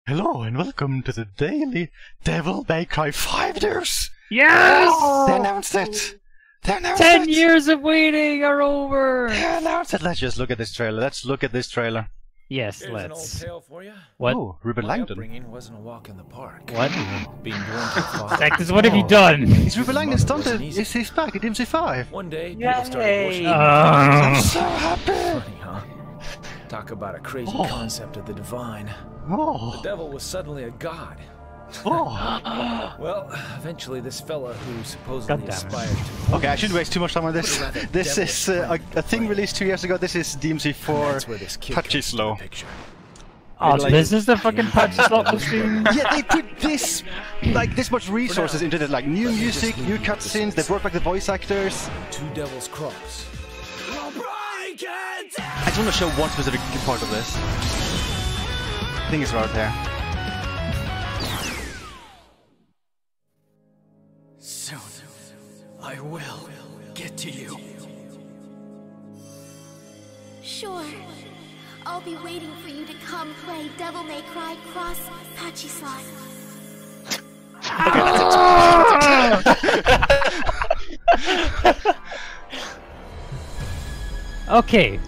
Hello and welcome to the daily Devil May Cry 5 news! Yes! They announced it! They announced 10 it! years of waiting are over! They announced it! Let's just look at this trailer. Let's look at this trailer. Yes, Here's let's. an old tale for you. What? Oh, Reuben My Langdon. upbringing wasn't a walk in the park. What? Being born to a father. Zach, what have you done? Is Reuben Langdon's Dante? Is he's back at DMC5? One day, people started worshiping. I'm so happy! Funny, huh? Talk about a crazy concept of the divine. Oh! The devil was suddenly a god. Oh! Well, eventually this fella who supposedly aspired to... Okay, I shouldn't waste too much time on this. This is a thing released 2 years ago. This is DMC4 Patchy Slow. Oh, this is the fucking patch slot machine. Yeah, they put this, like, this much resources into it, like new music, new cutscenes, they brought back the voice actors. Two devils cross. I just want to show one specific part of this. I think it's right there. Soon, I will get to you. Sure. I'll be waiting for you to come play Devil May Cry Cross Patchy Slot. Okay.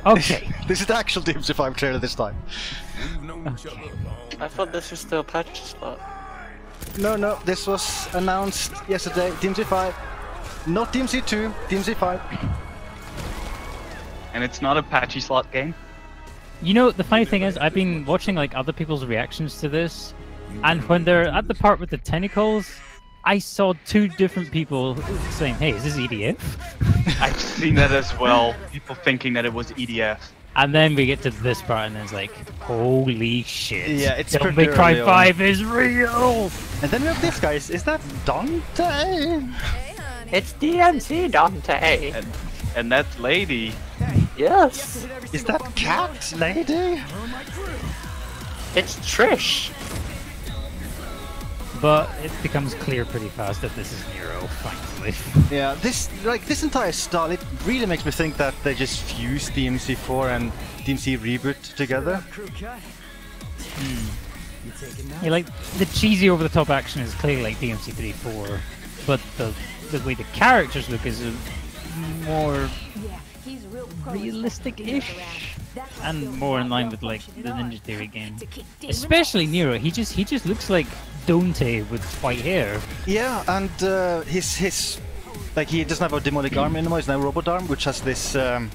Okay. This is the actual DMC5 trailer this time. I thought this was still a patch slot. No, this was announced yesterday. DMC5. Not DMC2, DMC5. And it's not a patchy slot game? You know, the funny thing is, I've been watching like other people's reactions to this, and when they're at the part with the tentacles, I saw two different people saying, "Hey, is this EDF?" I've seen that as well. People thinking that it was EDF. And then we get to this part, and it's like, "Holy shit!" Yeah, it's Devil May Cry early on. 5 is real. And then we have this guy. Is that Dante? It's DMC Dante. And that lady. Yes, Is that Cat Lady? it's Trish. But it becomes clear pretty fast that this is Nero, finally. Yeah, this entire style, it really makes me think that they just fused DMC4 and DMC Reboot together. Yeah, like the cheesy over-the-top action is clearly like DMC 3-4, but the way the characters look is more realistic-ish and more in line with like the Ninja Theory game. Especially Nero, he just looks like Dante with white hair. Yeah, and his like he doesn't have a demonic arm anymore. He's now Robot Arm, which has this. And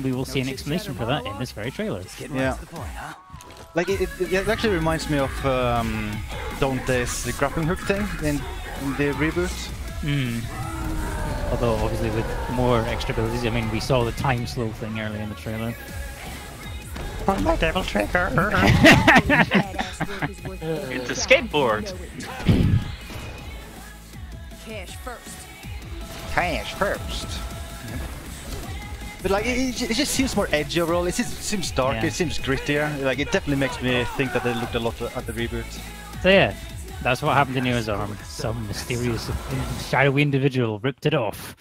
we will see an explanation for that in this very trailer. Yeah. Like it actually reminds me of Dante's grappling hook thing in the reboot. Although obviously with more extra abilities. I mean, we saw the time slow thing earlier in the trailer. On my devil trigger. It's a skateboard. Cash first. Cash first. But like it just seems more edgy overall. It seems darker. Yeah. It seems grittier. Like it definitely makes me think that they looked a lot at the reboot. So yeah, that's what happened to Nero's arm. Some mysterious shadowy individual ripped it off.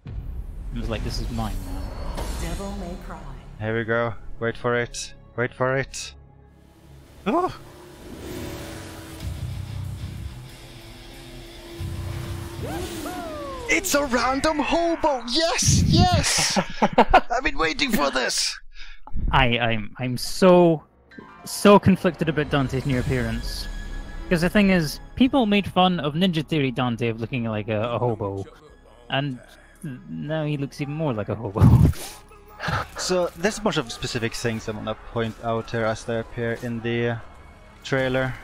It was like, this is mine now. Devil May Cry. Here we go. Wait for it. Wait for it. Oh! It's a random hobo! Yes! Yes! I've been waiting for this! I'm so conflicted about Dante's new appearance. Because the thing is, people made fun of Ninja Theory Dante of looking like a hobo. And now he looks even more like a hobo. So, there's a bunch of specific things I want to point out here as they appear in the trailer.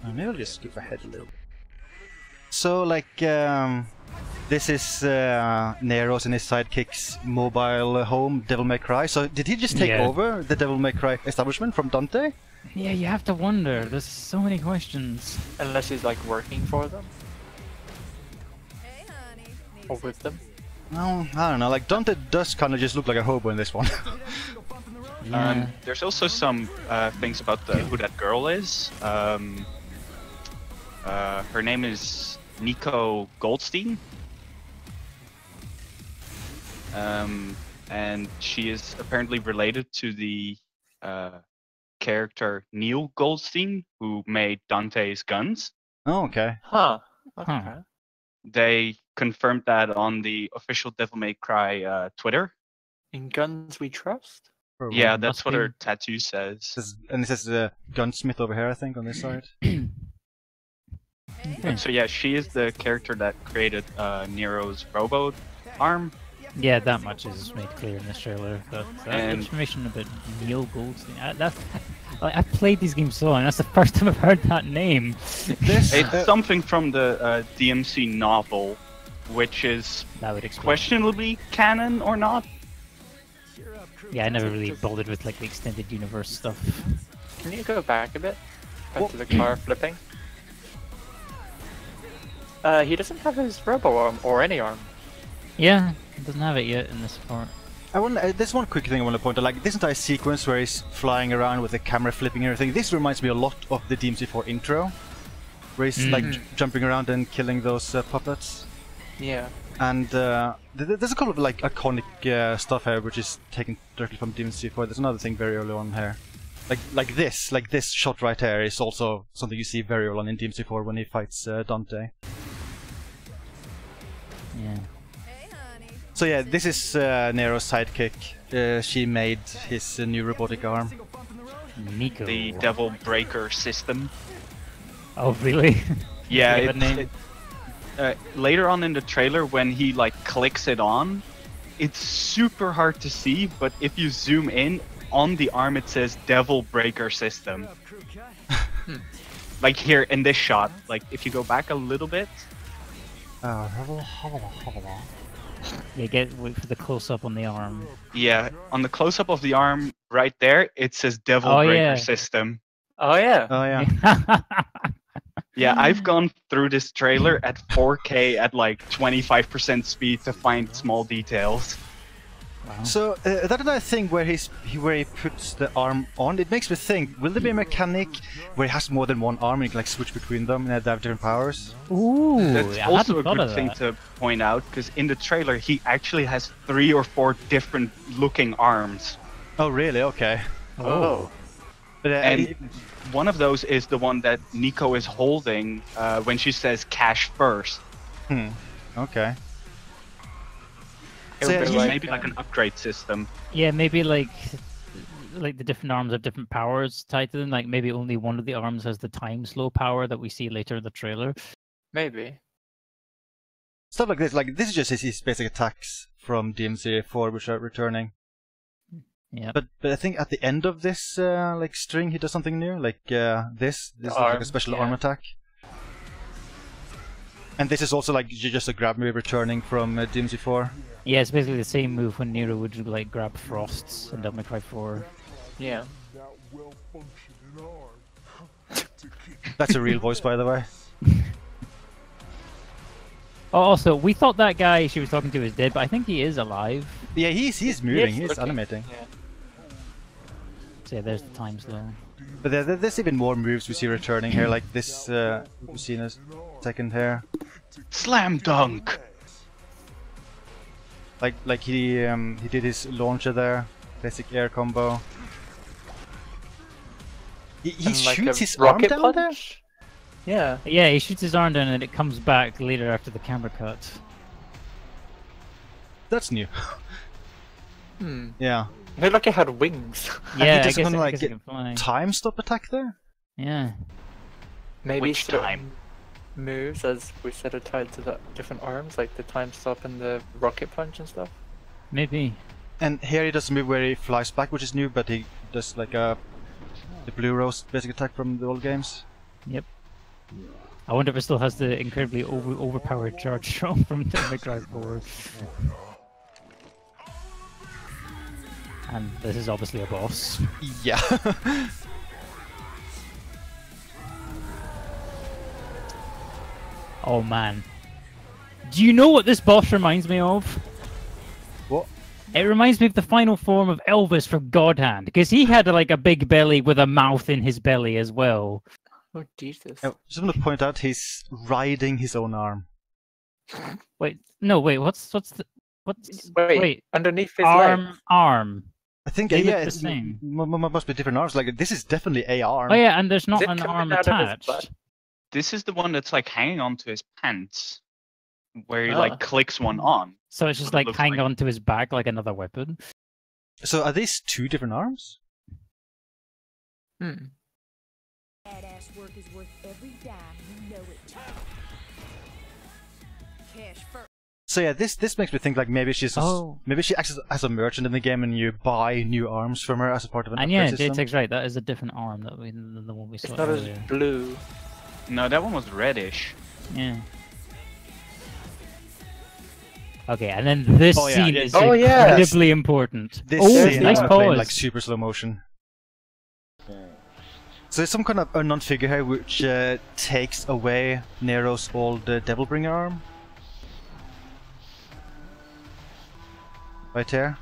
Maybe I'll just skip ahead a little. So, like, this is Nero's and his sidekick's mobile home, Devil May Cry. So, did he just take over the Devil May Cry establishment from Dante? Yeah, you have to wonder. There's so many questions. Unless he's like working for them. Or with them. No, I don't know. Like, Dante does kind of just look like a hobo in this one. There's also some things about who that girl is. Her name is Nico Goldstein. and she is apparently related to the character Neil Goldstein, who made Dante's guns. Oh, okay. Huh. Huh. Okay. They confirmed that on the official Devil May Cry Twitter. In Guns We Trust? Yeah, Must that's what be. her tattoo says. And it says gunsmith over here, I think, on this side. Okay. So yeah, she is the character that created Nero's robo arm. Yeah, that much is made clear in this trailer. But And- information about Neil Goldstein. I've played these games so long. That's the first time I've heard that name. This It's something from the DMC novel, which is That would explain. questionably canon or not. Yeah, I never really bothered with like the extended universe stuff. Can you go back a bit? Back to the car flipping? He doesn't have his robo arm or any arm. Yeah, it doesn't have it yet in this part. there's one quick thing I want to point out. Like this entire sequence where he's flying around with the camera flipping and everything. This reminds me a lot of the DMC4 intro, where he's like jumping around and killing those puppets. Yeah. And there's a couple of like iconic stuff here, which is taken directly from DMC4. There's another thing very early on here, like this shot right here is also something you see very early on in DMC4 when he fights Dante. Yeah. So yeah, this is Nero's sidekick. She made his new robotic arm. Nico. The Devil Breaker system. Oh, really? Yeah, Give it a name. later on in the trailer, when he like clicks it on, it's super hard to see. But if you zoom in on the arm, it says Devil Breaker system. Like here in this shot. Like if you go back a little bit. Yeah, wait for the close up on the arm. Yeah, on the close up of the arm right there, it says Devil Oh, Breaker yeah. system. Oh yeah. Oh yeah. Yeah, I've gone through this trailer at 4K at like 25% speed to find small details. Wow. So that another thing where where he puts the arm on, it makes me think: will there be a mechanic where he has more than one arm and you can like switch between them and they have different powers? Ooh, That's I also a hadn't thought good of thing that. to point out, because in the trailer he actually has 3 or 4 different looking arms. Oh really? Okay. Oh. But, And one of those is the one that Nico is holding when she says cash first. okay. It So, would yeah, be Maybe like an upgrade system. Yeah, maybe like the different arms have different powers tied to them. Like maybe only one of the arms has the time slow power that we see later in the trailer. Maybe. Stuff like this is just his basic attacks from DMC4 which are returning. Yeah. But I think at the end of this like string he does something new, like this is like a arm, special yeah. arm attack. And this is also like just a grab move returning from DMC4. Yeah, it's basically the same move when Nero would like grab Frosts in Devil May Cry 4. Yeah. That's a real voice, by the way. Oh, also, we thought that guy she was talking to is dead, but I think he is alive. Yeah, he's moving, he's looking. animating. Yeah. So yeah, there's the time slow. But there's even more moves we see returning here, like this we've seen a second here. Slam dunk! Like he did his launcher there, basic air combo. He And like shoots a his arm rocket down there? punch? Yeah. Yeah, he shoots his arm down and it comes back later after the camera cut. That's new. Hmm. Yeah. It looked like it had wings. And he Yeah, I just guess, kinda I like guess he can fly. Time stop attack there? Yeah. Maybe Which certain time? moves, as we said, are tied to the different arms, like the time stop and the rocket punch and stuff. Maybe. And here he does a move where he flies back, which is new, but he does like the blue rose basic attack from the old games. Yep. I wonder if it still has the incredibly overpowered charge shot from Devil May Cry 4. And this is obviously a boss. Yeah. Oh man. Do you know what this boss reminds me of? What? It reminds me of the final form of Elvis from God Hand, because he had like a big belly with a mouth in his belly as well. Oh Jesus! Just want to point out he's riding his own arm. Wait, no, wait, what's the What's Wait, underneath his arm leg. arm? I think They look yeah, the it same. must be different arms. Like this is definitely a arm. Oh yeah, and there's Is not it an coming arm out of his attached. butt? This is the one that's like hanging onto his pants, where he Ah. like clicks one on. So it's just What it like looks hanging like. onto his back like another weapon. So are these two different arms? Hmm. Badass work is worth every dime, you know it. Cash first. So yeah, this makes me think like maybe she's maybe she acts as a merchant in the game, and you buy new arms from her as a part of an And upgrade yeah, system. JTech's right. That is a different arm that than the one we saw It's not as earlier. blue. No, that one was reddish. Yeah. Okay, and then this Oh, yeah, scene yeah. is Oh, yeah. incredibly important. This Oh, scene nice is playing pause. like super slow motion. So there's some kind of unknown figure here which takes away Nero's old Devilbringer arm. Right here.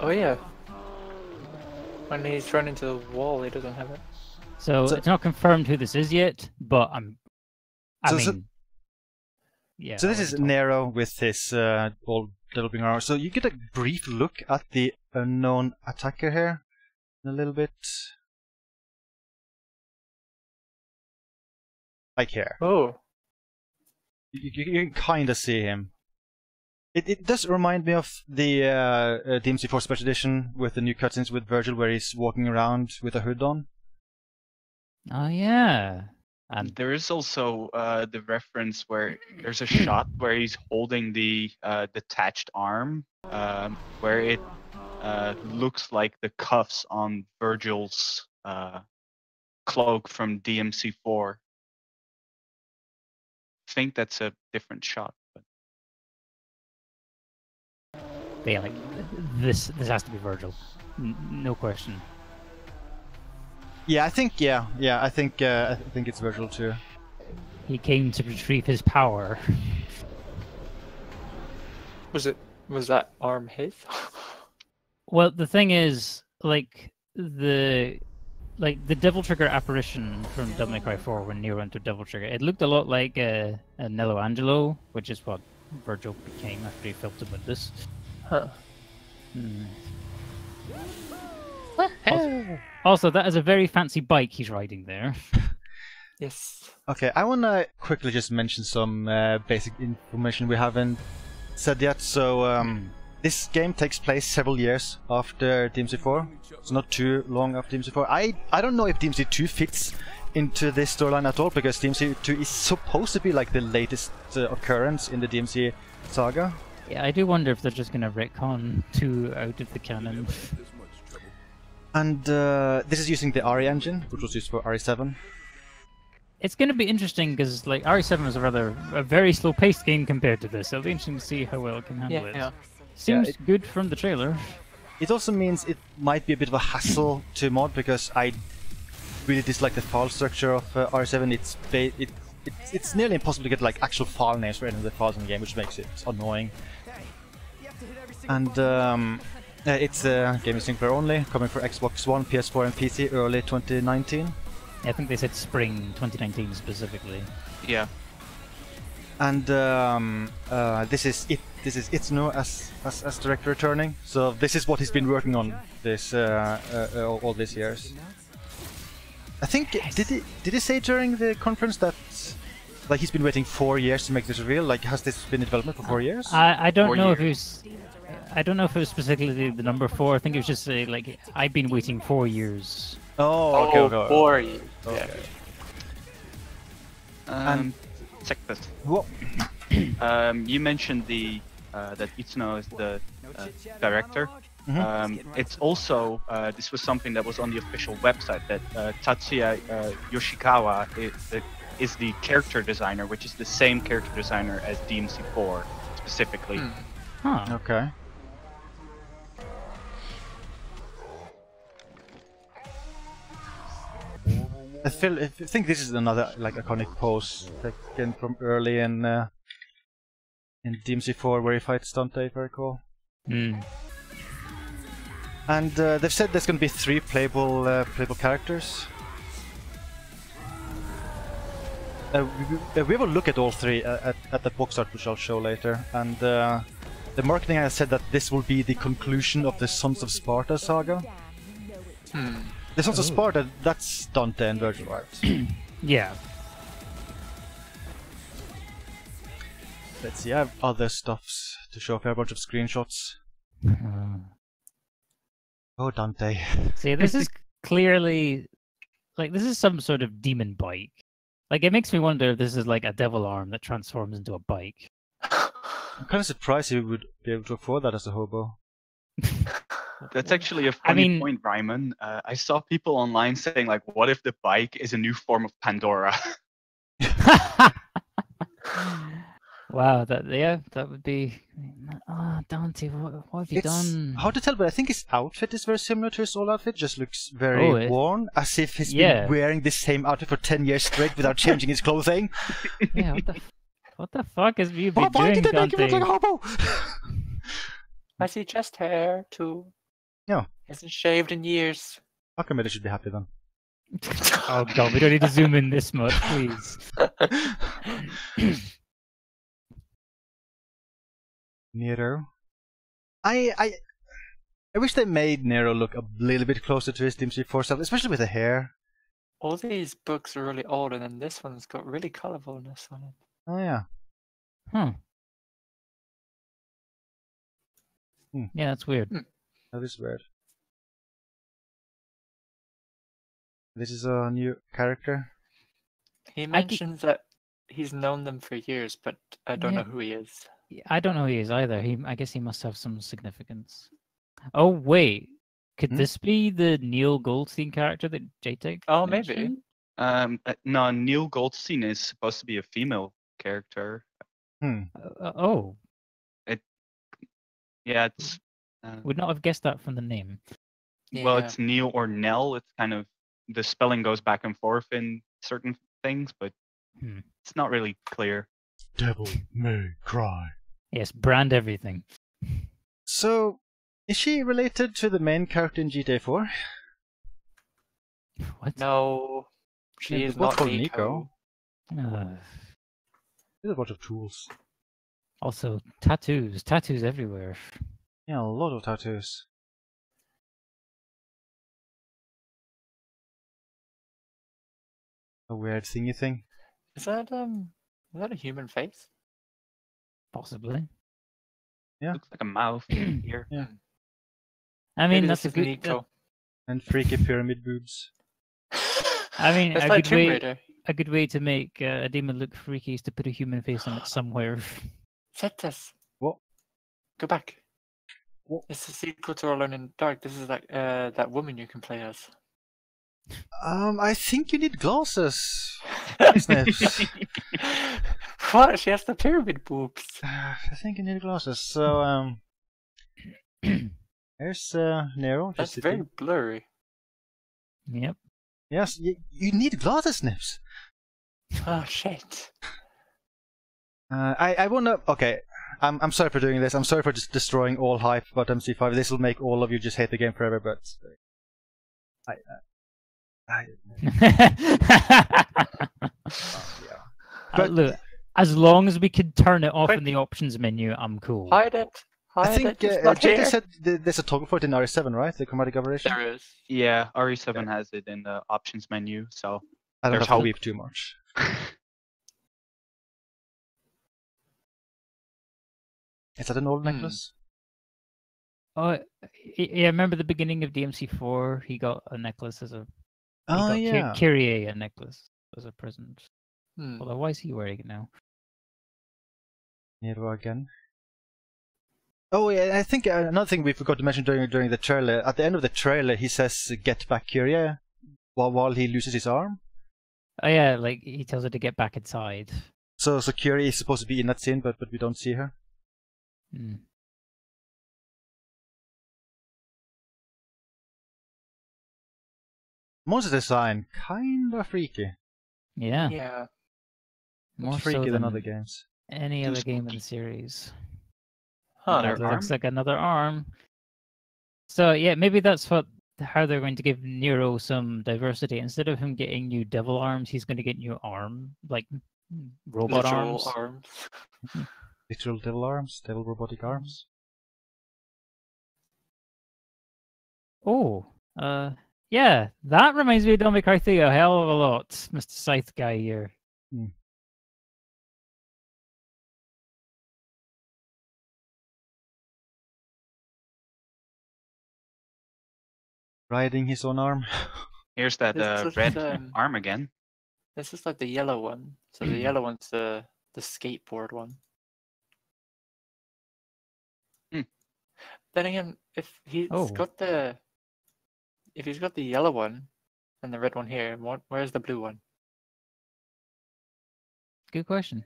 Oh yeah. When he's run into the wall, he doesn't have it. So So- it's not confirmed who this is yet, but I So- mean, so- yeah. So this I is would've Nero with his old Devilbringer arm. So you get a brief look at the unknown attacker here. A little bit. Like here. Oh. You can kind of see him. It does remind me of the DMC4 Special Edition with the new cutscenes with Virgil, where he's walking around with a hood on. thought. Oh yeah. And There is also the reference where there's a shot where he's holding the detached arm, where it looks like the cuffs on Virgil's cloak from DMC4. I think that's a different shot. But yeah, like this has to be Virgil, no question. Yeah, I think I think it's Virgil too. He came to retrieve his power. Was that arm his? Well, the thing is, like the Devil Trigger apparition from Devil May Cry 4 when Nero entered Devil Trigger, it looked a lot like a Nello Angelo, which is what Virgil became after he fell to Mundus. Huh. Also, that is a very fancy bike he's riding there. Yes. Okay, I want to quickly just mention some basic information we haven't said yet. So this game takes place several years after DMC4. It's not too long after DMC4. I don't know if DMC2 fits into this storyline at all, because DMC2 is supposed to be like the latest occurrence in the DMC saga. Yeah, I do wonder if they're just gonna retcon 2 out of the canon. And this is using the RE engine, which was used for RE7. It's gonna be interesting because like RE7 was a very slow-paced game compared to this. It'll be interesting to see how well it can handle it. Yeah. Seems it- good from the trailer. It also means it might be a bit of a hassle to mod, because I really dislike the file structure of RE7. It's nearly impossible to get like actual file names for any of the files in the game, which makes it annoying. And it's game single player only, coming for Xbox One, PS4, and PC early 2019. I think they said spring 2019 specifically. yeah, And this is Itsuno as director returning. So this is what he's been working on this all these years. I think did he say during the conference that like he's been waiting 4 years to make this reveal? Like, has this been in development for 4 years? I don't 4 know if it years. was. I don't know if it was specifically the number 4. I think it was just like I've been waiting 4 years. Oh, okay. 4 years. Okay. and check this. What? You mentioned that Itsuno is the director. It's also this was something that was on the official website, that Tatsuya Yoshikawa is the character designer, which is the same character designer as DMC4 specifically. Huh. Okay. I think this is another like iconic pose taken from early in DMC4 where he fights Dante, if I recall. Hmm. And they've said there's going to be 3 playable characters. We will look at all three at the box art, which I'll show later. And the marketing has said that this will be the conclusion of the Sons of Sparta saga. The Sons of Sparta, that's Dante and Virgil, right? Yeah. Let's see, I have other stuffs to show. I have a bunch of screenshots. Oh, Dante. See, this is clearly like this is some sort of demon bike. Like it makes me wonder if this is like a devil arm that transforms into a bike. I'm kind of surprised you would be able to afford that as a hobo. That's actually a funny point, Ryman. I saw people online saying, like, what if the bike is a new form of Pandora? Wow, that would be. Oh, Dante, what have you done? Hard to tell, but I think his outfit is very similar to his old outfit. Just looks very worn, as if he's been wearing the same outfit for 10 years straight without changing his clothing. Yeah, what the fuck has you been doing, Why did they Dante? make him look like a hobo? I see chest hair too. Yeah. Hasn't shaved in years. Archimedes should be happy then. Oh god, we don't need to zoom in this much, please. Nero. I wish they made Nero look a little bit closer to his DMC4 self, especially with the hair. All these books are really old, and then this one's got really colorfulness on it. Oh yeah. Yeah, that's weird. That is weird. This is a new character. He mentions that he's known them for years, but I don't know who he is. I don't know who he is either. I guess he must have some significance. Oh wait, could this be the Neil Goldstein character that JTech? Oh, maybe. No, Neil Goldstein is supposed to be a female character. Oh. Yeah, it's. Would not have guessed that from the name. Well, it's Neil or Nell. It's kind of the spelling goes back and forth in certain things, but it's not really clear. Devil May Cry. Yes, brand everything. So, is she related to the main character in GTA 4? What? No, she is not Nico. There's a bunch of tools. Also, tattoos everywhere. Yeah, a lot of tattoos. A weird thingy thing. Is that a human face? Possibly. Yeah. Looks like a mouth here. Yeah. I mean, Maybe that's a this is good. Nico. And freaky pyramid boobs. I mean, That's a like good Tomb way. Raider. A good way to make a demon look freaky is to put a human face on it somewhere. Zetas. What? Go back. What? It's the sequel to Alone in the Dark. This is like that woman you can play as. I think you need glasses. Snips. What? She has the pyramid boobs. I think you need glasses. So, here's Nero. That's very blurry. Yep. Yes, you need glasses, Snips. Oh shit. I wanna. Okay, I'm sorry for doing this. I'm sorry for just destroying all hype about MC5. This will make all of you just hate the game forever. But But look, as long as we can turn it off in the options menu, I'm cool. Hide it. I think It's not JT here. said there's a toggle for it in RE7, right? The chromatic aberration. There is. Yeah, RE7 has it in the options menu, so I don't there's have to hope. weep too much. Is that an old necklace? Oh, yeah. Remember the beginning of DMC4? He got a necklace as a. Oh yeah. Kyrie a necklace as a present. Hmm. Although, why is he wearing it now? Nero again. Oh yeah, I think another thing we forgot to mention during the trailer. At the end of the trailer, he says, "Get back, Kyrie," while he loses his arm. Oh yeah, like he tells her to get back inside. So Kyrie is supposed to be in that scene, but we don't see her. Monster design, kinda freaky. Yeah. Yeah. More More freaky so than other games. any other game in the series. Huh. Another That looks arm? like another arm. So yeah, maybe that's what how they're going to give Nero some diversity. Instead of him getting new devil arms, he's going to get new robot Literal arms. arms. Literal devil arms, devil robotic arms. Oh, yeah, that reminds me of Devil May Cry 3 a hell of a lot, Mr. Scythe guy here. Riding his own arm. Here's that This is, red arm again. This is like the yellow one. So the yellow one's the skateboard one. Then again, if he's got the yellow one and the red one here, where's the blue one? Good question.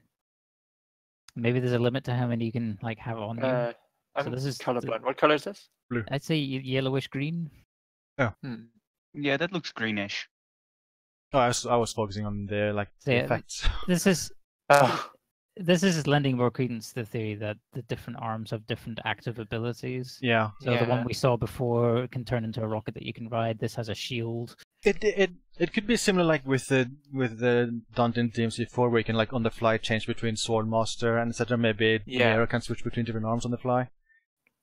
Maybe there's a limit to how many you can have on you. I'm this is colorblind. What color is this? Blue. I'd say yellowish green. Yeah, that looks greenish. Oh, I was focusing on the the effects. This is Oh, this is lending more credence to the theory that the different arms have different active abilities. Yeah. So the one we saw before can turn into a rocket that you can ride. This has a shield. It could be similar with the Dante in DMC4 where you can on the fly change between Swordmaster and etc. Maybe Nero can switch between different arms on the fly.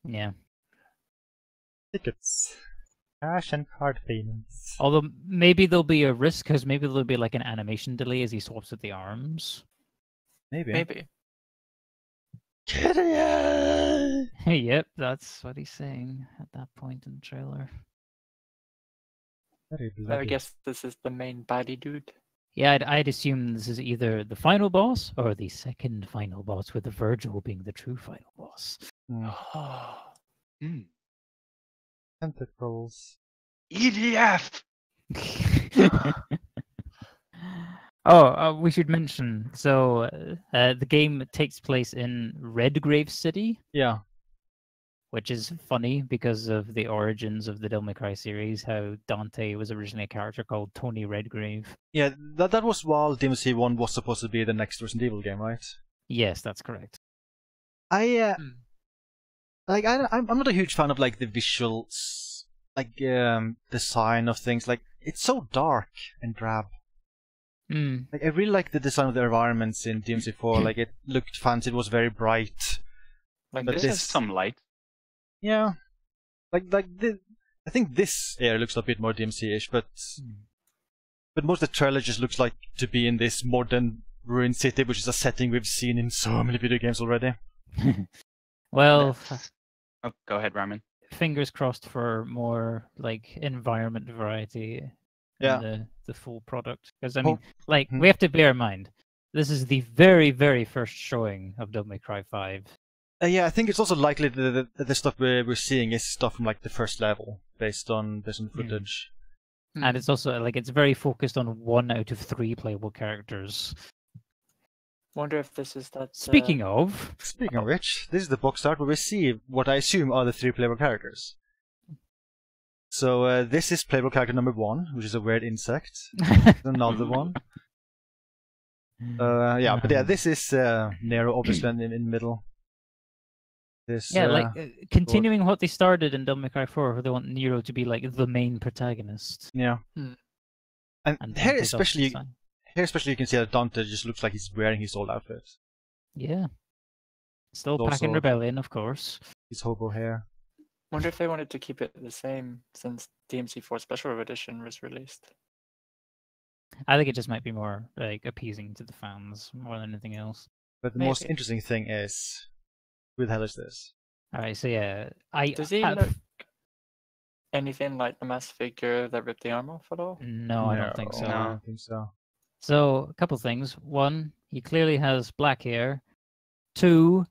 Yeah. Tickets. Cash and card payments. Although maybe there'll be a risk because maybe there'll be an animation delay as he swaps with the arms. Maybe. Yep, that's what he's saying at that point in the trailer. I guess this is the main baddie dude. Yeah, I'd assume this is either the final boss or the second final boss, with the Virgil being the true final boss. Tentacles. EDF! We should mention, so the game takes place in Redgrave City. Yeah. Which is funny because of the origins of the Devil May Cry series, how Dante was originally a character called Tony Redgrave. Yeah, that was while DMC1 was supposed to be the next Resident Evil game, right? Yes, that's correct. I'm not a huge fan of the visuals, design of things. It's so dark and drab. I really like the design of the environments in DMC4. It looked fancy. It was very bright. But this has some light. Yeah, I think this area looks a bit more DMC-ish, but most of the trailer just looks like to be in this modern ruined city, which is a setting we've seen in so many video games already. Well, go ahead, Ramen. Fingers crossed for more environment variety in the full product, because we have to bear in mind this is the very, very first showing of Devil May Cry 5. Yeah, I think it's also likely that the stuff we're seeing is stuff from the first level, based on the footage. And it's also it's very focused on 1 out of 3 playable characters. Wonder if this is that. Speaking of which, this is the box art where we see what I assume are the 3 playable characters. So this is playable character number 1, which is a weird insect. Another one. This is Nero, obviously in the middle. Continuing what they started in Devil May Cry 4, where they want Nero to be the main protagonist. Yeah. And here especially you can see that Dante just looks like he's wearing his old outfit. Yeah. Still packing Rebellion, of course. His hobo hair. Wonder if they wanted to keep it the same since DMC4 Special Edition was released. I think it just might be more appeasing to the fans more than anything else. But the most interesting thing is, who the hell is this? Alright, so yeah, does he look anything like the mass figure that ripped the arm off at all? No, I don't think so. No, I don't think so. So, a couple things. 1, he clearly has black hair. 2,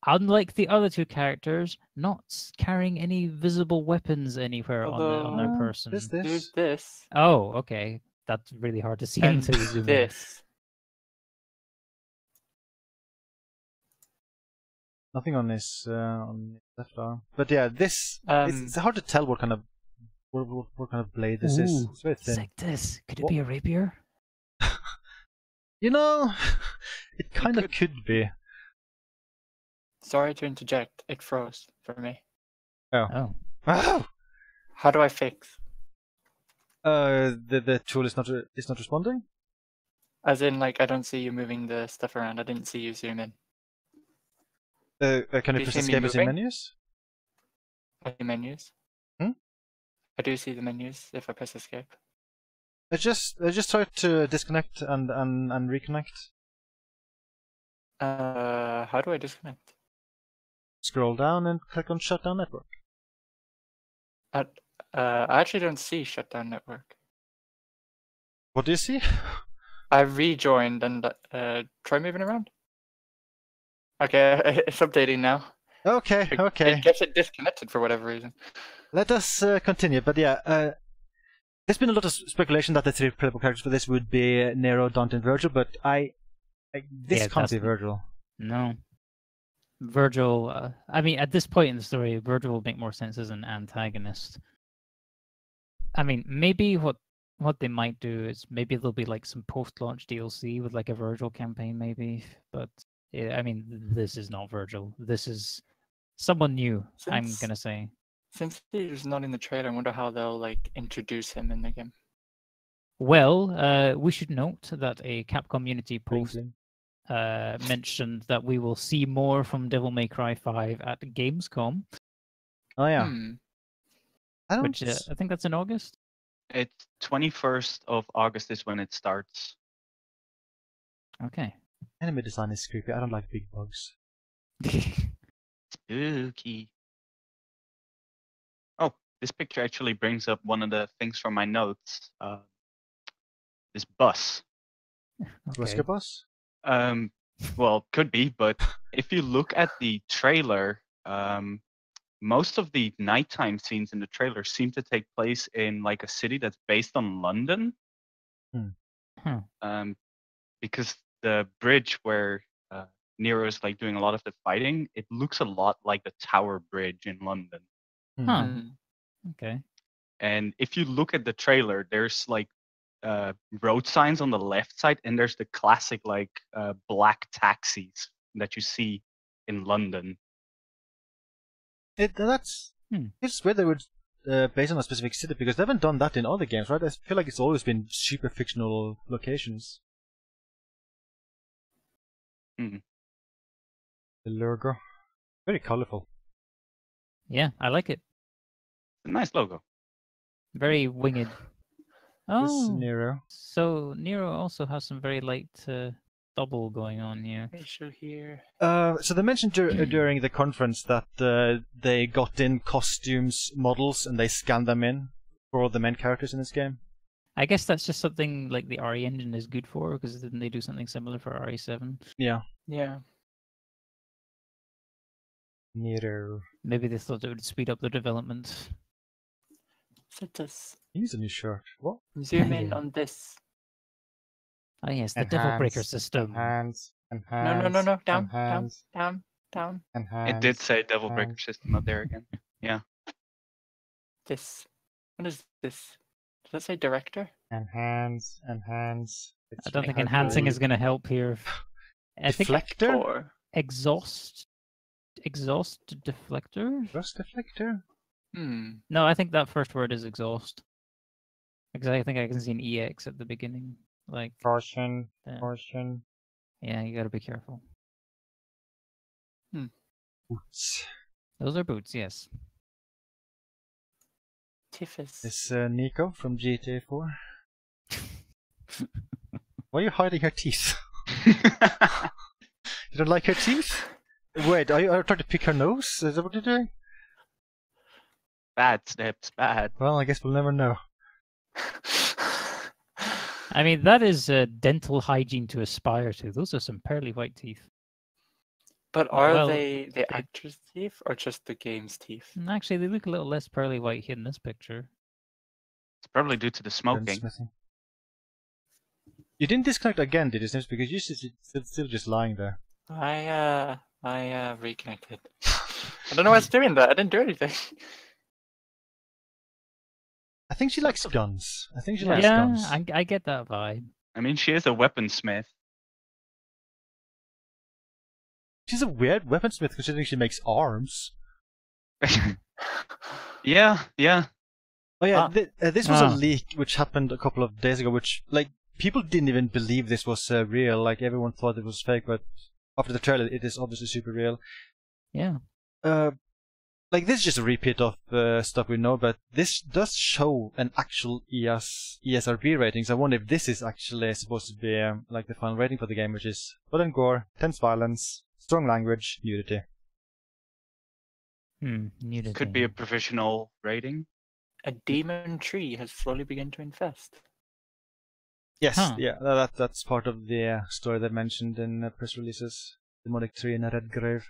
unlike the other 2 characters, not carrying any visible weapons anywhere on their person. Who's this? Oh, okay. That's really hard to see until you zoom in. This. Nothing on his left arm. But yeah, this it's hard to tell what kind of blade this is. It's very thin. It's like this. Could it be a rapier? It kind of could be. Sorry to interject. It froze for me. Oh. How do I fix? The tool is not responding. As in, like, I don't see you moving the stuff around. I didn't see you zoom in. Can you press see me escape as in moving? menus? I see menus. Hmm? I do see the menus if I press escape. I just tried to disconnect and reconnect. How do I disconnect? Scroll down and click on shutdown network. I actually don't see shutdown network. What do you see? I rejoined and try moving around. Okay, it's updating now. Okay. I guess it disconnected for whatever reason. Let us continue. But yeah, there's been a lot of speculation that the three playable characters for this would be Nero, Dante, and Virgil, but this can't be Virgil. No. Virgil, I mean, at this point in the story, Virgil will make more sense as an antagonist. I mean, maybe what they might do is maybe there'll be like some post-launch DLC with like a Virgil campaign, maybe. But yeah, I mean, this is not Virgil. This is someone new. I'm gonna say. Since he's not in the trailer, I wonder how they'll like introduce him in the game. Well, we should note that a Capcom Unity post mentioned that we will see more from Devil May Cry 5 at Gamescom. Oh yeah. Which I think that's in August. It's 21st of August is when it starts. Okay. Enemy design is creepy. I don't like big bugs. Spooky. Oh, this picture actually brings up one of the things from my notes. This bus. Wesker bus? Well, could be, but if you look at the trailer, most of the nighttime scenes in the trailer seem to take place in like a city that's based on London. Because the bridge where Nero is like doing a lot of the fighting, it looks a lot like the Tower Bridge in London. Okay. And if you look at the trailer, there's like road signs on the left side, and there's the classic like black taxis that you see in London. It's weird they would based on a specific city, because they haven't done that in other games, right? I feel like it's always been super fictional locations. The logo, very colorful. Yeah, I like it. It's a nice logo. Very winged. Oh, Nero. So Nero also has some very light double going on here. Facial here. So they mentioned during the conference that they got in costumes models and they scanned them in for all the main characters in this game. I guess that's just something like the RE engine is good for, because didn't they do something similar for RE7? Yeah. Yeah. Nero. Maybe they thought it would speed up the development. He's a new shirt. What? Zoom in on this. Oh yes, the Devil Breaker system. Enhance. No. Down. It did say Devil Breaker system up there again. Yeah. This. What is this? Does that say director? Enhance. I don't think enhancing is going to help here. Deflector? Exhaust deflector? Rust deflector? No, I think that first word is exhaust. Because I think I can see an EX at the beginning. Like Caution. Yeah, you gotta be careful. Boots. Those are boots, yes. Tiffus. It's Nico from GTA 4. Why are you hiding her teeth? You don't like her teeth? Wait, are you trying to pick her nose? Is that what you're doing? Bad steps, bad. Well, I guess we'll never know. I mean, that is dental hygiene to aspire to. Those are some pearly white teeth. But are they the actor's teeth or just the game's teeth? Actually, they look a little less pearly white here in this picture. It's probably due to the smoking. You didn't disconnect again, did you, Sims? Because you still just lying there. I reconnected. I don't know what's doing that. I didn't do anything. I think she likes guns. I get that vibe. I mean, she is a weaponsmith. She's a weird weaponsmith considering she makes arms. Yeah. Oh yeah, this was a Ah. leak which happened a couple of days ago, which like people didn't even believe this was real. Like everyone thought it was fake, but after the trailer, it is obviously super real. Yeah. Like this is just a repeat of stuff we know, but this does show an actual ESRB rating. So I wonder if this is actually supposed to be like the final rating for the game, which is blood and gore, tense violence, strong language, nudity. Nudity. Could be a provisional rating. A demon tree has slowly begun to infest. Yes, Huh. yeah, that's part of the story they mentioned in press releases. Demonic tree in a red grave.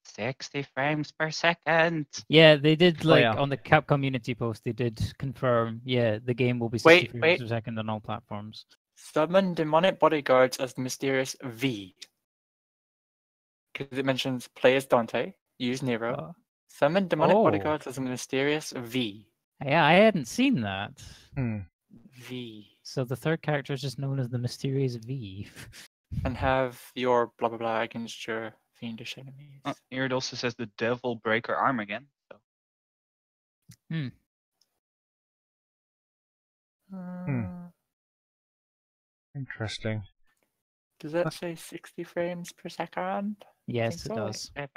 60 frames per second. Yeah, they did like yeah. on the Capcom community post. They did confirm. Yeah, the game will be 60 Wait, frames wait. per second on all platforms. Summon demonic bodyguards as the mysterious V. Because it mentions play as Dante, use Nero. Oh. Summon demonic Oh. bodyguards as the mysterious V. Yeah, I hadn't seen that. V. So the third character is just known as the mysterious V. And have your blah blah blah against your fiendish enemies. Here it also says the Devil Breaker arm again. So. Interesting. Does that say 60 frames per second? Yes, it so. does. It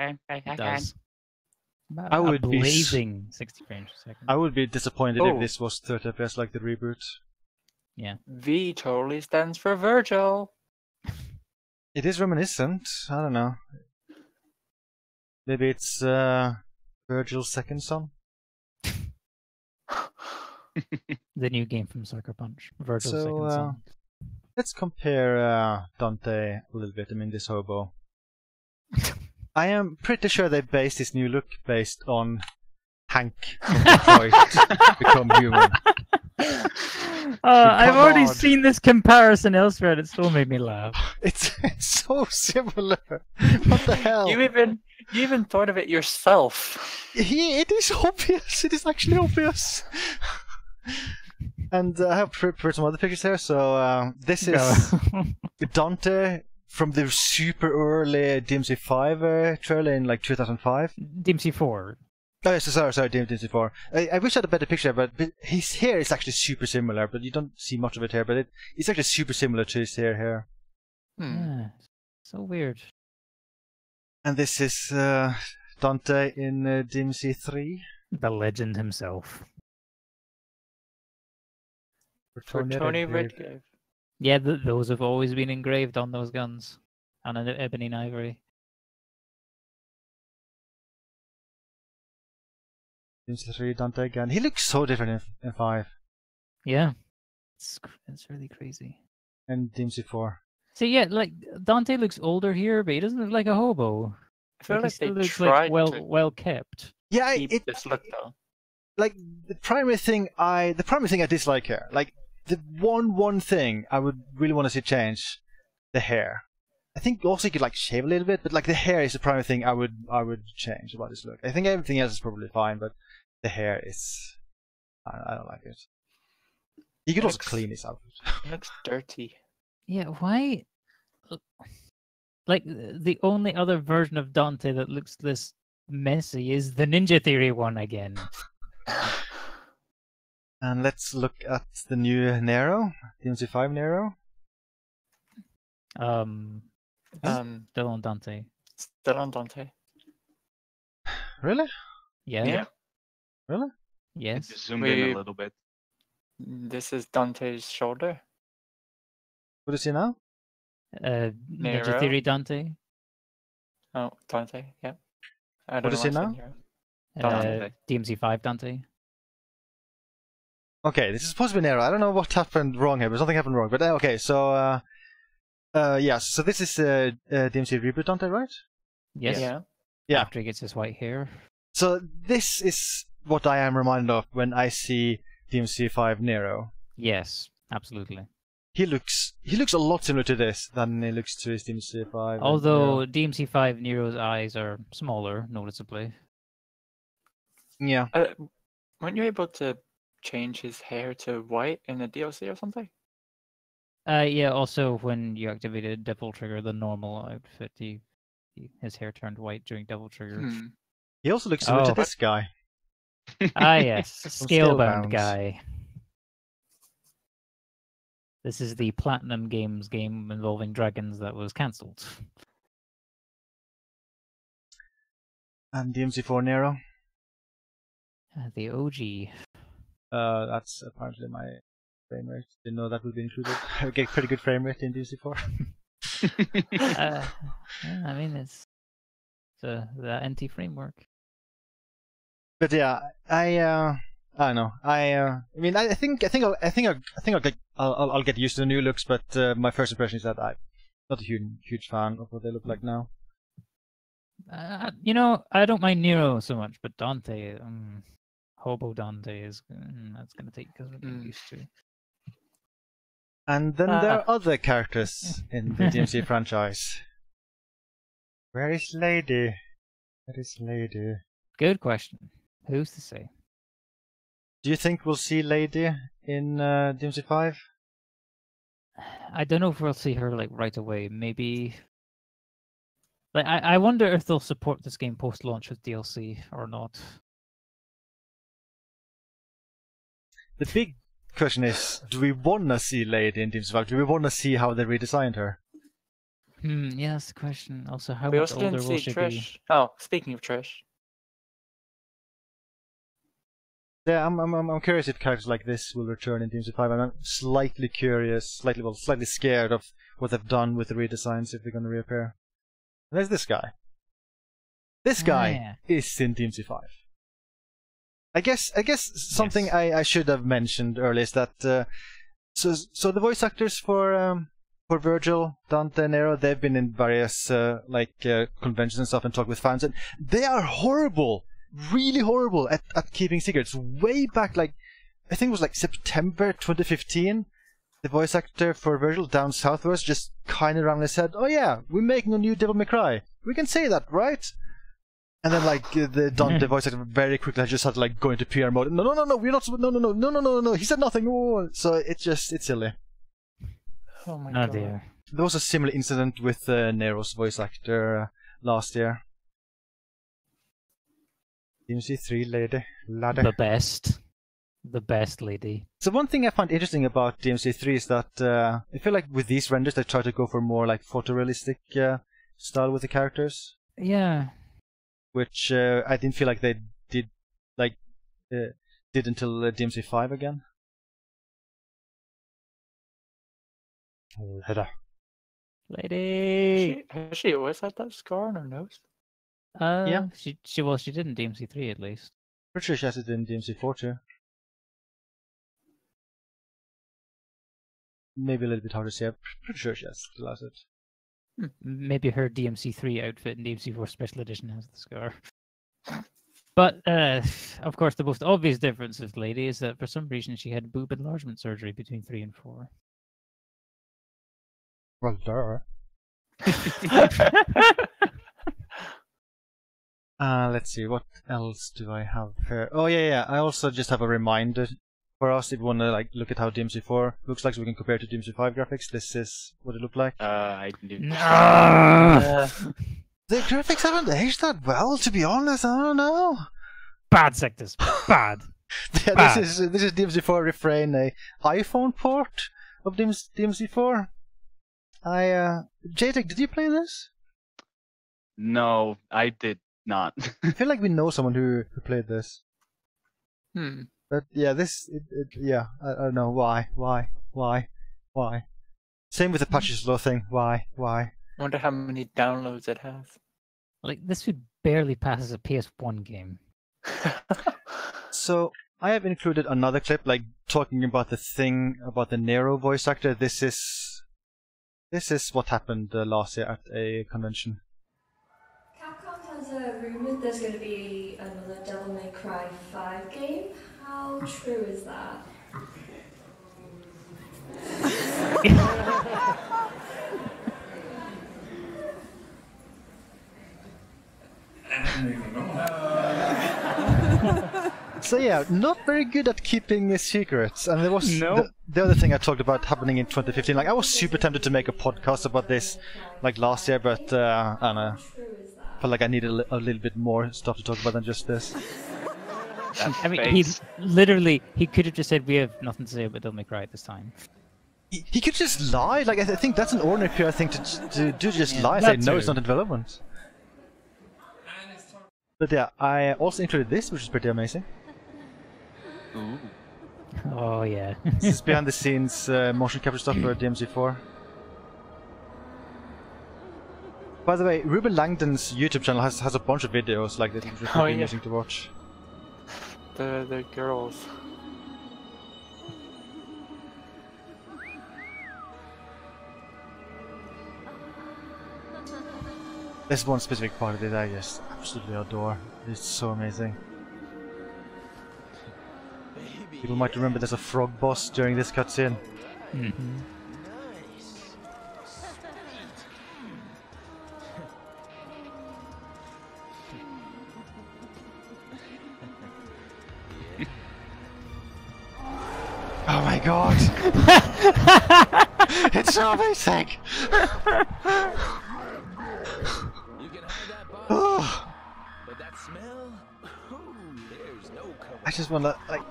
does. I would be blazing 60 frames per second. I would be disappointed Oh. if this was 30 FPS like the reboot. Yeah. V totally stands for Virgil. It is reminiscent. I don't know. Maybe it's Virgil's second son. The new game from Sucker Punch. Virgil's So, second son. Let's compare Dante a little bit. I mean, this hobo. I am pretty sure they based this new look based on Hank from Detroit Become Human. I've already God. seen this comparison elsewhere, and it still made me laugh. It's so similar. What the hell? You even thought of it yourself. It is obvious. It is actually obvious. And I have prepared some other pictures here. So this is Dante from the super early DMC5 trailer in like 2005. DMC4. Oh, yes, sorry, DMC4. I wish I had a better picture, but his hair is actually super similar, but you don't see much of it here, but it's actually super similar to his hair here. Yeah. So weird. And this is Dante in DMC3. The legend himself. For Tony Redgrave. Yeah, those have always been engraved on those guns. On an ebony and ivory. DMC3, Dante again. He looks so different in 5. Yeah. It's really crazy. And DMC4. So yeah, like Dante looks older here, but he doesn't look like a hobo. I feel he like still they looks tried like to well kept. Yeah, keep this look though. Like the primary thing I dislike here, like the one thing I would really want to see change, the hair. I think also you could like shave a little bit, but like the hair is the primary thing I would change about this look. I think everything else is probably fine, but the hair is I don't like it. You could also clean this outfit. It looks dirty. Yeah, why? Like the only other version of Dante that looks this messy is the Ninja Theory one again. And let's look at the new Nero, DMC5 Nero. Still on Dante. Still on Dante. Really? Yeah. Yeah. Really? Yes. Just zoomed in a little bit. This is Dante's shoulder. What is he now? Ninja Nero. Theory Dante. Oh, Dante. Yeah. I don't What know is he what's now? in here. Dante. DMC5 Dante. Okay, this is supposed to be Nero. I don't know what happened wrong here, but something happened wrong. But okay, so yeah, so this is DMC reboot Dante, right? Yes. Yeah. After he gets his white hair. So this is what I am reminded of when I see DMC5 Nero. Yes, absolutely. He looks a lot similar to this than he looks to his DMC5. Although DMC5 Nero's eyes are smaller, noticeably. Yeah. Weren't you able to change his hair to white in the DLC or something? Yeah, also when you activated Devil Trigger, the normal outfit, he His hair turned white during Devil Trigger. He also looks similar to Oh. this guy. Ah, yes, Scalebound. Scalebound guy. This is the Platinum Games game involving dragons that was cancelled. And DMC4 Nero. The OG. That's apparently my frame rate. Didn't know that would be included. I get pretty good frame rate in DMC4. Yeah, I mean, it's the NT framework. But yeah, I don't know. I mean, I think I'll get used to the new looks. But my first impression is that I'm not a huge fan of what they look like now. You know, I don't mind Nero so much, but Dante, Hobo Dante is that's gonna take because we're getting used to. And then there are other characters in the DMC franchise. Where is Lady? Where is Lady? Good question. Who's to say? Do you think we'll see Lady in DMC5? I don't know if we'll see her like right away. Maybe. Like I wonder if they'll support this game post-launch with DLC or not. The big question is, do we want to see Lady in DMC5? Do we want to see how they redesigned her? Yeah, that's the question. Also, how We much also older didn't will see she Trish. be? Oh, speaking of Trish. Yeah, I'm curious if characters like this will return in DMC5. I'm slightly curious, slightly scared of what they've done with the redesigns if they're going to reappear. And there's this guy. This guy is in DMC5. I guess something Yes. I should have mentioned earlier is that so the voice actors for Virgil, Dante, Nero, they've been in various conventions and stuff and talked with fans, and they are horrible, really horrible at keeping secrets. Way back, like I think it was like September 2015, the voice actor for Virgil down south was just kind of randomly said, "Oh yeah, we're making a new Devil May Cry. We can say that, right?" And then the Dante voice actor very quickly just had to like go into PR mode. No, we're not. No. He said nothing. Oh. So it's silly. Oh my Oh god. dear. There was a similar incident with Nero's voice actor last year. DMC3 lady. The best lady. So one thing I find interesting about DMC3 is that I feel like with these renders they try to go for more like photorealistic style with the characters. Yeah. Which I didn't feel like they did until DMC5 again. Lady. Has she always had that scar on her nose? Yeah. She did in DMC3 at least. Pretty sure she has it in DMC4 too. Maybe a little bit hard to say. I'm pretty sure she still has it. Maybe her DMC3 outfit in DMC4 Special Edition has the scar. But, of course, the most obvious difference with Lady is that for some reason she had boob enlargement surgery between 3 and 4. Well, duh. Let's see, what else do I have here? Oh, yeah. I also just have a reminder for us if you want to look at how DMC4 looks like so we can compare it to DMC5 graphics. This is what it looked like. I do. The graphics haven't aged that well, to be honest. I don't know. Bad sectors. Bad. Yeah, Bad. this is DMC4 Refrain, a iPhone port of DMC4. JTech, did you play this? No, I did not. I feel like we know someone who played this. But yeah, I don't know why. Same with the patchy slow thing. Why? Wonder how many downloads it has. Like, this would barely pass as a PS1 game. So I have included another clip, talking about the thing about the Nero voice actor. This is what happened last year at a convention. Capcom has rumored there's going to be another Devil May Cry 5 game. How true is that? So yeah, not very good at keeping secrets, and there was the other thing I talked about happening in 2015, like I was super tempted to make a podcast about this, like last year, but I don't know. Felt like I needed a little bit more stuff to talk about than just this. I mean, he could have just said we have nothing to say about Devil May Cry at this time. He could just lie. Like I think that's an ordinary PR thing to do. Just lie, say no, it's not in development. But yeah, I also included this, which is pretty amazing. Ooh. Oh yeah. This is behind the scenes motion capture stuff for DMC4. By the way, Reuben Langdon's YouTube channel has a bunch of videos like that, which is really amazing to watch. The girls. There's one specific part of it I just absolutely adore. It's so amazing. People might remember there's a frog boss during this cutscene. Mm-hmm. Oh my god! It's so amazing! Oh. I just wanna like.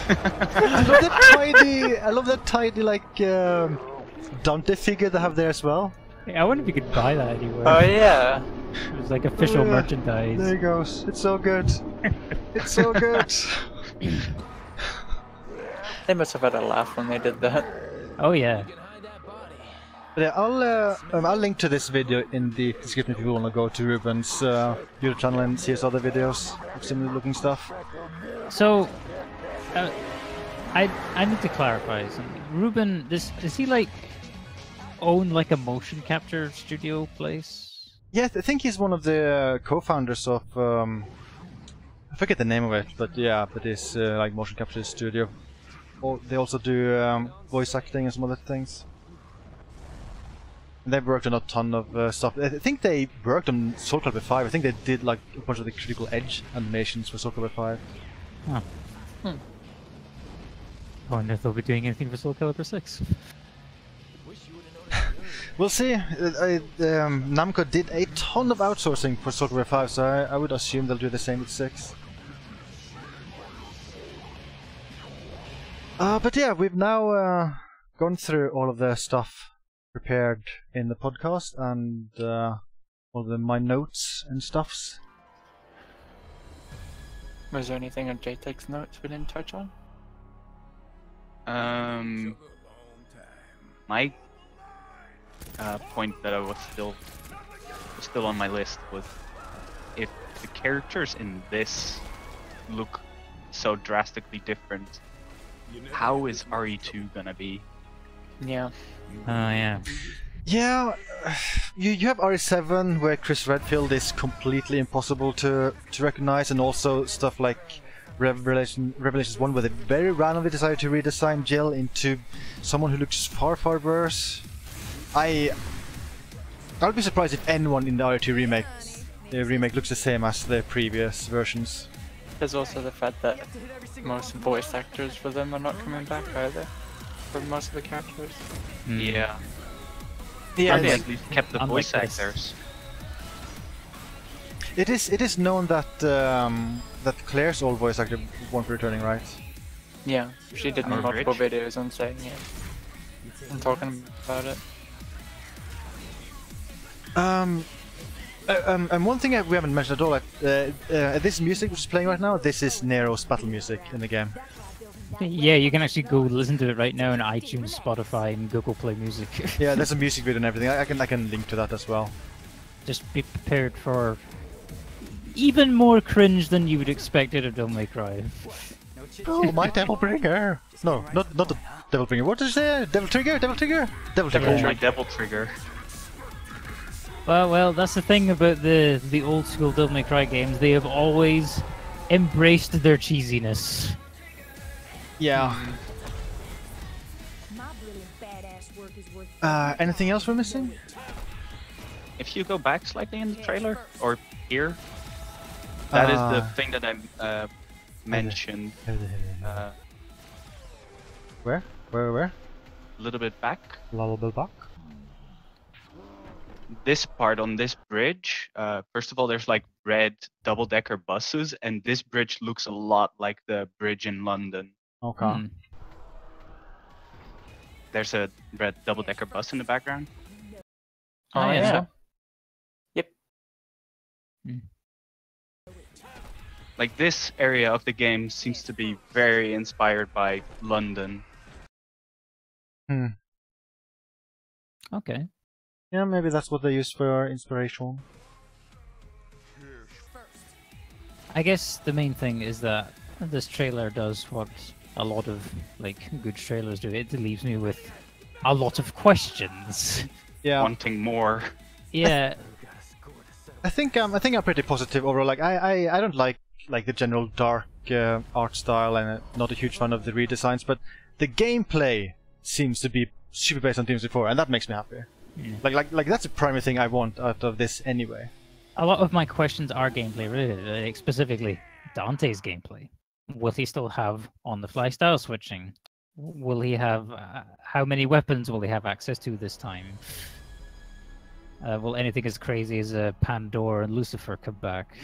I love that tiny like Dante figure they have there as well. Yeah, I wonder if you could buy that anywhere. Oh yeah. It was like official merchandise. There it goes. It's so good. It's so good. They must have had a laugh when they did that. Oh yeah. But yeah, I'll link to this video in the description if you want to go to Reuben's YouTube channel and see his other videos of similar looking stuff. So, I need to clarify something. Reuben, does he like own like a motion capture studio place? Yeah, I think he's one of the co-founders of I forget the name of it, but yeah, but it's like motion capture studio. They also do voice acting and some other things. And they've worked on a ton of stuff. I think they worked on Soul Calibur 5. I think they did like a bunch of the Critical Edge animations for Soul Calibur 5. Huh. I wonder if they'll be doing anything for Soul Calibur 6. We'll see. Namco did a ton of outsourcing for Soul Calibur 5, so I would assume they'll do the same with 6. But yeah, we've now gone through all of the stuff prepared in the podcast and all of my notes and stuffs. Was there anything on JTech's notes we didn't touch on? My point that I was still on my list was if the characters in this look so drastically different, how is RE2 gonna be? Yeah. Oh yeah. Yeah, you have RE7 where Chris Redfield is completely impossible to recognize, and also stuff like Revelations 1 where they very randomly decided to redesign Jill into someone who looks far worse. I'll be surprised if anyone in the RE2 remake looks the same as the previous versions. There's also the fact that most voice actors for them are not coming back either, for most of the characters. Yeah. Yeah, they at least kept the voice this. actors. It is known that that Claire's old voice actor won't be returning, right? Yeah, she did Or multiple Rich. videos on saying it and talking about it. And one thing we haven't mentioned at all, this music which is playing right now, this is Nero's battle music in the game. Yeah, you can actually go listen to it right now on iTunes, Spotify, and Google Play Music. Yeah, there's a music video and everything. I can link to that as well. Just be prepared for even more cringe than you would expect out of Devil May Cry. Oh, my Devil Bringer! No, not the Devil Bringer. What did you say? Devil Trigger? Devil Trigger? Devil Trigger. Oh, my Devil Trigger. Well, that's the thing about the old school Devil May Cry games. They have always embraced their cheesiness. Yeah. My brilliant badass work is worth Anything else we're missing? If you go back slightly in the trailer, or here, That is the thing that I mentioned. Where? Where? A little bit back. Lullaby. This part on this bridge, first of all, there's like red double-decker buses, and this bridge looks a lot like the bridge in London. Okay. There's a red double-decker bus in the background. Oh, yeah. Yep. Like this area of the game seems to be very inspired by London. Okay. Yeah, maybe that's what they use for inspiration. I guess the main thing is that this trailer does what a lot of like good trailers do. It leaves me with a lot of questions. Yeah. Wanting more. Yeah. I think I'm pretty positive overall. Like I don't like the general dark art style, and not a huge fan of the redesigns, but the gameplay seems to be super based on DMC4, and that makes me happy. Like that's the primary thing I want out of this anyway. A lot of my questions are gameplay related, like specifically Dante's gameplay. Will he still have on-the-fly style switching? Will he have how many weapons will he have access to this time? Will anything as crazy as Pandora and Lucifer come back?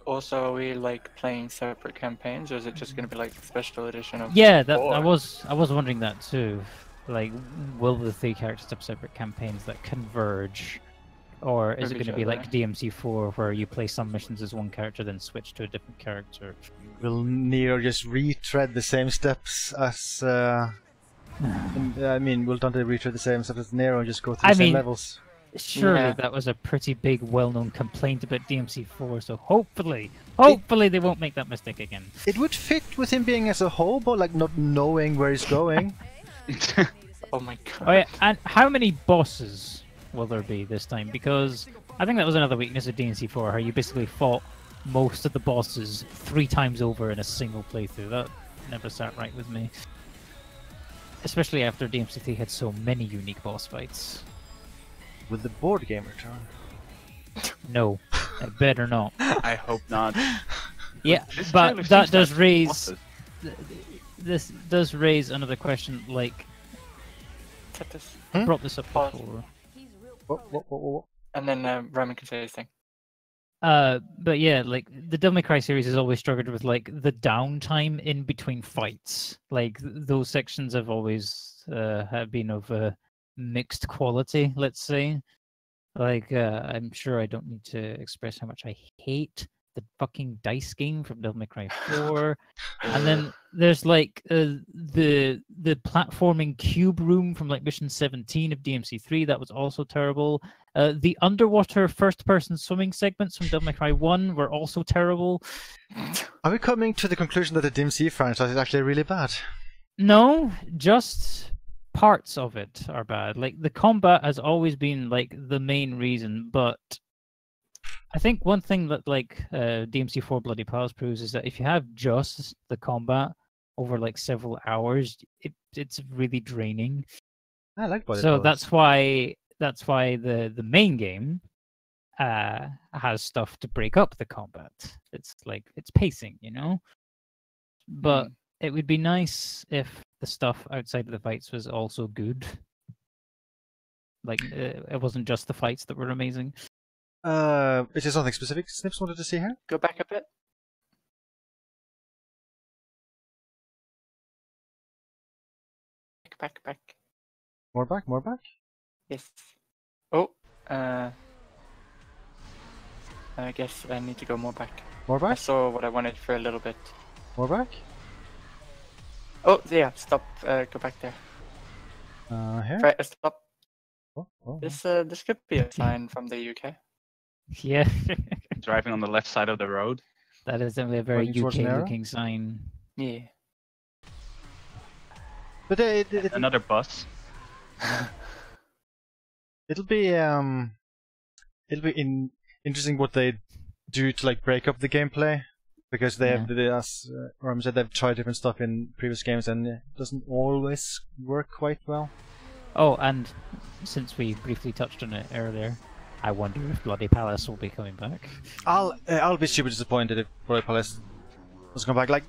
Also, are we like playing separate campaigns, or is it just going to be like a special edition of? Yeah, that 4? I was wondering that too. Like, will the 3 characters have separate campaigns that converge, or is it going to be like DMC4, where you play some missions as one character, then switch to a different character? Will Nero just retread the same steps as? I mean, will Dante retread the same steps as Nero and just go through the same levels? Surely that was a pretty big, well-known complaint about DMC4. So hopefully they won't make that mistake again. It would fit with him being as a hobo, like not knowing where he's going. Oh my god. Oh yeah, and how many bosses will there be this time? Because I think that was another weakness of DMC4, how you basically fought most of the bosses 3 times over in a single playthrough. That never sat right with me. Especially after DMC3 had so many unique boss fights. Will the board game return? No, I better not. I hope not. Yeah, This but trailer that seems does like raise... bosses. This does raise another question, like... I brought this up before. What? And then Roman can say his thing. But yeah, like the Devil May Cry series has always struggled with like the downtime in between fights. Like those sections have always have been of mixed quality, let's say. Like I'm sure I don't need to express how much I hate the fucking dice game from Devil May Cry 4. And then there's like the platforming cube room from like mission 17 of DMC3 that was also terrible. The underwater first-person swimming segments from Devil May Cry 1 were also terrible. Are we coming to the conclusion that the DMC franchise is actually really bad? No, just parts of it are bad. Like the combat has always been like the main reason, but I think one thing that like DMC4 Bloody Pals proves is that if you have just the combat over like several hours, it's really draining. I like Bloody So Pals. that's why the main game has stuff to break up the combat. It's like it's pacing, you know. But it would be nice if the stuff outside of the fights was also good. Like it wasn't just the fights that were amazing. Is there something specific Snips wanted to see here? Go back a bit. Back. More back? Yes. Oh, I guess I need to go more back. More I back? saw what I wanted for a little bit. More back? Oh, yeah, stop. Go back there. Here? Right, stop. Oh. This could be a sign from the UK. Yeah, Driving on the left side of the road. that is definitely a very Pointing towards Nero? UK-looking sign. Yeah. But Another bus. it'll be interesting what they do to like break up the gameplay, because they have, as Reuben said, they've tried different stuff in previous games and it doesn't always work quite well. Oh, and since we briefly touched on it earlier, I wonder if Bloody Palace will be coming back. I'll be super disappointed if Bloody Palace was come back. Like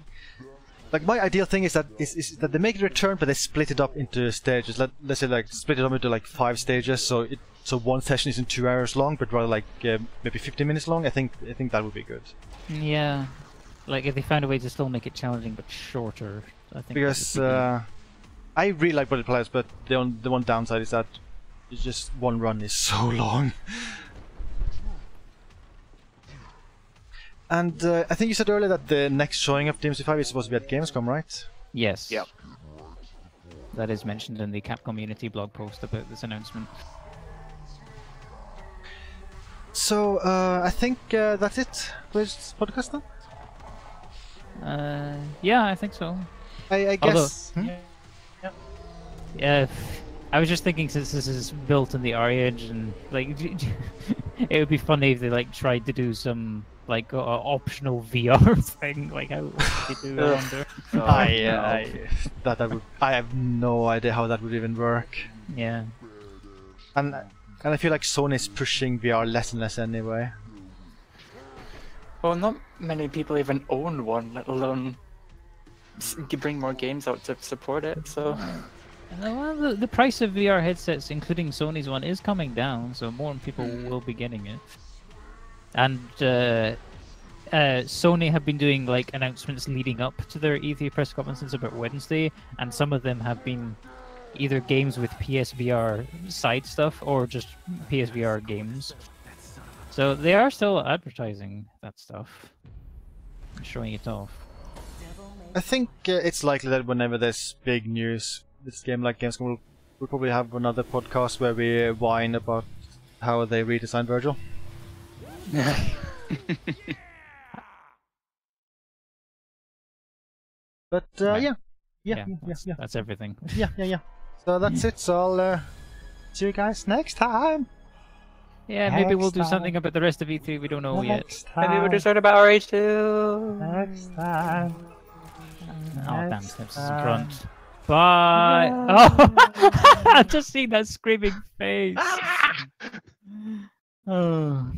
my ideal thing is that that they make it return, but they split it up into stages. Let's say like split it up into like 5 stages, so one session isn't 2 hours long, but rather like maybe 15 minutes long. I think that would be good. Yeah, like if they found a way to still make it challenging but shorter, I think. Because I really like Bloody Palace, but the one downside is that it's just one run is so long. And I think you said earlier that the next showing of DMC5 is supposed to be at Gamescom, right? Yes. Yep. That is mentioned in the Capcom Unity blog post about this announcement. So I think that's it for this podcast then? Yeah, I think so. I guess. Yeah, I was just thinking, since this is built in the ARIA engine, like it would be funny if they like tried to do some like optional VR thing. Like how would they do? I wonder. I have no idea how that would even work. Yeah. And I feel like Sony's pushing VR less and less anyway. Well, not many people even own one, let alone bring more games out to support it. So. Well, the price of VR headsets, including Sony's one, is coming down, so more people will be getting it. And Sony have been doing like announcements leading up to their E3 press conference since about Wednesday, and some of them have been either games with PSVR side stuff or just PSVR games. So they are still advertising that stuff, and showing it off. I think it's likely that whenever there's big news, this game like Gamescom we'll probably have another podcast where we whine about how they redesigned Virgil. But yeah. That's everything. Yeah. So that's it. So I'll see you guys next time. Yeah, maybe we'll do something about the rest of E3. We don't know yet. Maybe we'll do something about RH2. Next time. Oh, damn, Snips is a grunt. Bye. Oh, I've just seen that screaming face. Oh.